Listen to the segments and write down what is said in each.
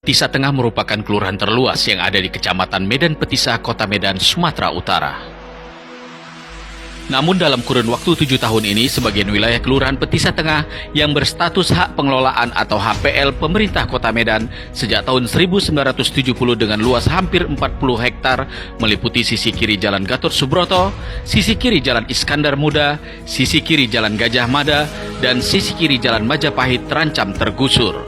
Petisa Tengah merupakan kelurahan terluas yang ada di Kecamatan Medan Petisa, Kota Medan, Sumatera Utara. Namun dalam kurun waktu 7 tahun ini, sebagian wilayah Kelurahan Petisa Tengah yang berstatus hak pengelolaan atau HPL pemerintah Kota Medan sejak tahun 1970 dengan luas hampir 40 hektar meliputi sisi kiri Jalan Gatot Subroto, sisi kiri Jalan Iskandar Muda, sisi kiri Jalan Gajah Mada, dan sisi kiri Jalan Majapahit terancam tergusur.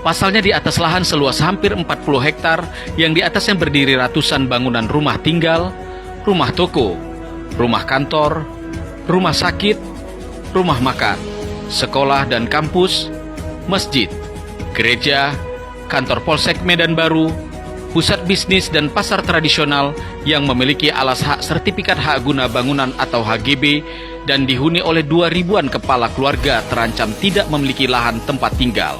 Pasalnya di atas lahan seluas hampir 40 hektar yang di atasnya berdiri ratusan bangunan rumah tinggal, rumah toko, rumah kantor, rumah sakit, rumah makan, sekolah dan kampus, masjid, gereja, kantor Polsek Medan Baru, pusat bisnis dan pasar tradisional yang memiliki alas hak sertifikat hak guna bangunan atau HGB dan dihuni oleh 2.000-an kepala keluarga terancam tidak memiliki lahan tempat tinggal.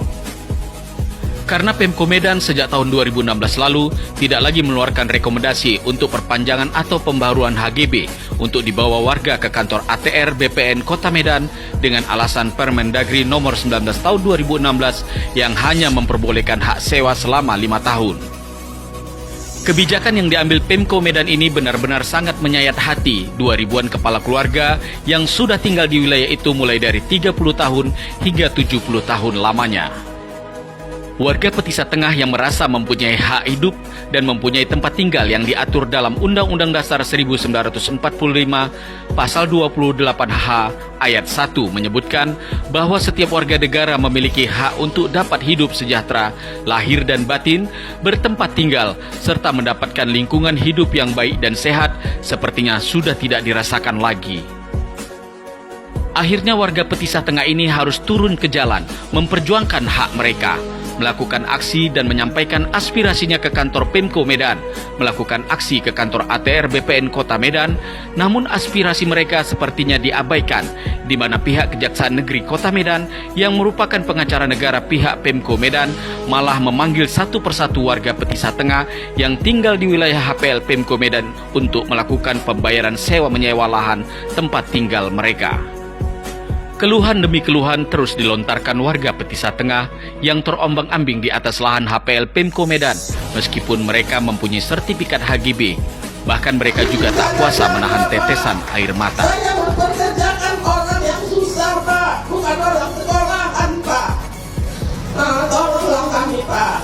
Karena Pemko Medan sejak tahun 2016 lalu tidak lagi mengeluarkan rekomendasi untuk perpanjangan atau pembaruan HGB untuk dibawa warga ke kantor ATR BPN Kota Medan dengan alasan Permendagri nomor 19 tahun 2016 yang hanya memperbolehkan hak sewa selama 5 tahun. Kebijakan yang diambil Pemko Medan ini benar-benar sangat menyayat hati 2.000-an kepala keluarga yang sudah tinggal di wilayah itu mulai dari 30 tahun hingga 70 tahun lamanya. Warga Petisa Tengah yang merasa mempunyai hak hidup dan mempunyai tempat tinggal yang diatur dalam Undang-Undang Dasar 1945 Pasal 28H Ayat 1 menyebutkan bahwa setiap warga negara memiliki hak untuk dapat hidup sejahtera, lahir dan batin, bertempat tinggal, serta mendapatkan lingkungan hidup yang baik dan sehat sepertinya sudah tidak dirasakan lagi. Akhirnya warga Petisa Tengah ini harus turun ke jalan, memperjuangkan hak mereka, melakukan aksi dan menyampaikan aspirasinya ke kantor Pemko Medan, melakukan aksi ke kantor ATR BPN Kota Medan, namun aspirasi mereka sepertinya diabaikan, di mana pihak Kejaksaan Negeri Kota Medan yang merupakan pengacara negara pihak Pemko Medan malah memanggil satu persatu warga Petisa Tengah yang tinggal di wilayah HPL Pemko Medan untuk melakukan pembayaran sewa menyewa lahan tempat tinggal mereka. Keluhan demi keluhan terus dilontarkan warga Petisa Tengah yang terombang-ambing di atas lahan HPL Pemko Medan meskipun mereka mempunyai sertifikat HGB. Bahkan mereka juga tak kuasa menahan tetesan air mata. Saya mempekerjakan orang yang susah, Pak, bukan orang sekolahan, Pak. Tolonglah kami, Pak.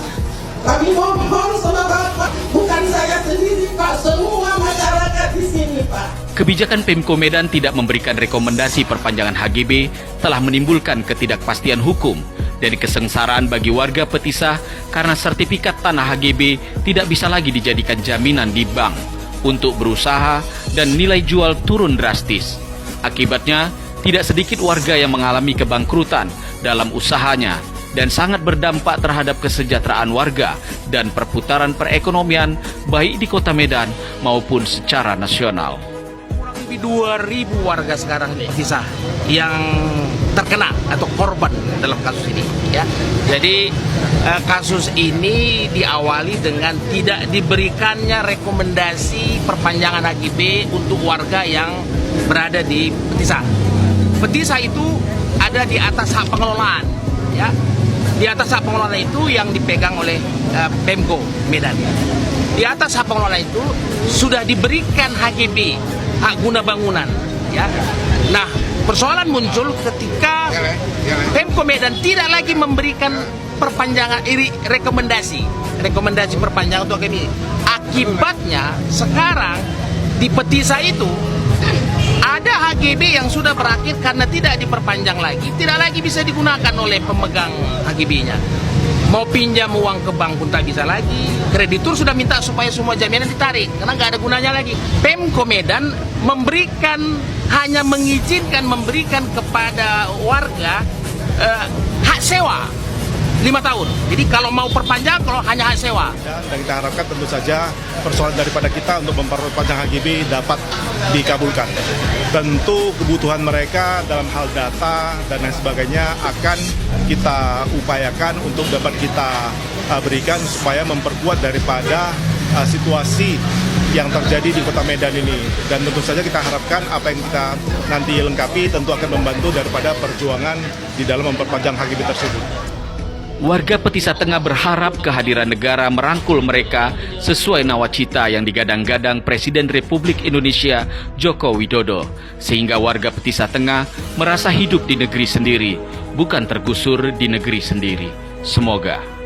Kami mohon sama Bapak, bukan saya sendiri, Pak, semua masyarakat di sini, Pak. Kebijakan Pemko Medan tidak memberikan rekomendasi perpanjangan HGB telah menimbulkan ketidakpastian hukum dan kesengsaraan bagi warga Petisa karena sertifikat tanah HGB tidak bisa lagi dijadikan jaminan di bank untuk berusaha dan nilai jual turun drastis. Akibatnya, tidak sedikit warga yang mengalami kebangkrutan dalam usahanya dan sangat berdampak terhadap kesejahteraan warga dan perputaran perekonomian baik di Kota Medan maupun secara nasional. 2.000 warga sekarang Petisa yang terkena atau korban dalam kasus ini, ya. Jadi kasus ini diawali dengan tidak diberikannya rekomendasi perpanjangan HGB untuk warga yang berada di Petisa. Petisa itu ada di atas hak pengelolaan, ya. Di atas hak pengelolaan itu yang dipegang oleh Pemko Medan. Di atas hak pengelolaan itu sudah diberikan HGB, hak guna bangunan, ya. Nah, persoalan muncul ketika Pemko Medan tidak lagi memberikan perpanjangan rekomendasi perpanjangan untuk HGB. Akibatnya sekarang di Petisa itu ada HGB yang sudah berakhir karena tidak diperpanjang lagi, tidak lagi bisa digunakan oleh pemegang HGB-nya. Mau pinjam uang ke bank pun tak bisa lagi. Kreditur sudah minta supaya semua jaminan ditarik karena nggak ada gunanya lagi. Pemko Medan hanya mengizinkan memberikan kepada warga hak sewa 5 tahun. Jadi kalau mau perpanjang, kalau hanya hak sewa. Dan kita harapkan tentu saja persoalan daripada kita untuk memperpanjang HGB dapat dikabulkan. Tentu kebutuhan mereka dalam hal data dan lain sebagainya akan kita upayakan untuk dapat kita berikan supaya memperkuat daripada situasi yang terjadi di Kota Medan ini. Dan tentu saja kita harapkan apa yang kita nanti lengkapi tentu akan membantu daripada perjuangan di dalam memperpanjang HGB tersebut. Warga Petisa Tengah berharap kehadiran negara merangkul mereka sesuai nawacita yang digadang-gadang Presiden Republik Indonesia Joko Widodo, sehingga warga Petisa Tengah merasa hidup di negeri sendiri, bukan tergusur di negeri sendiri. Semoga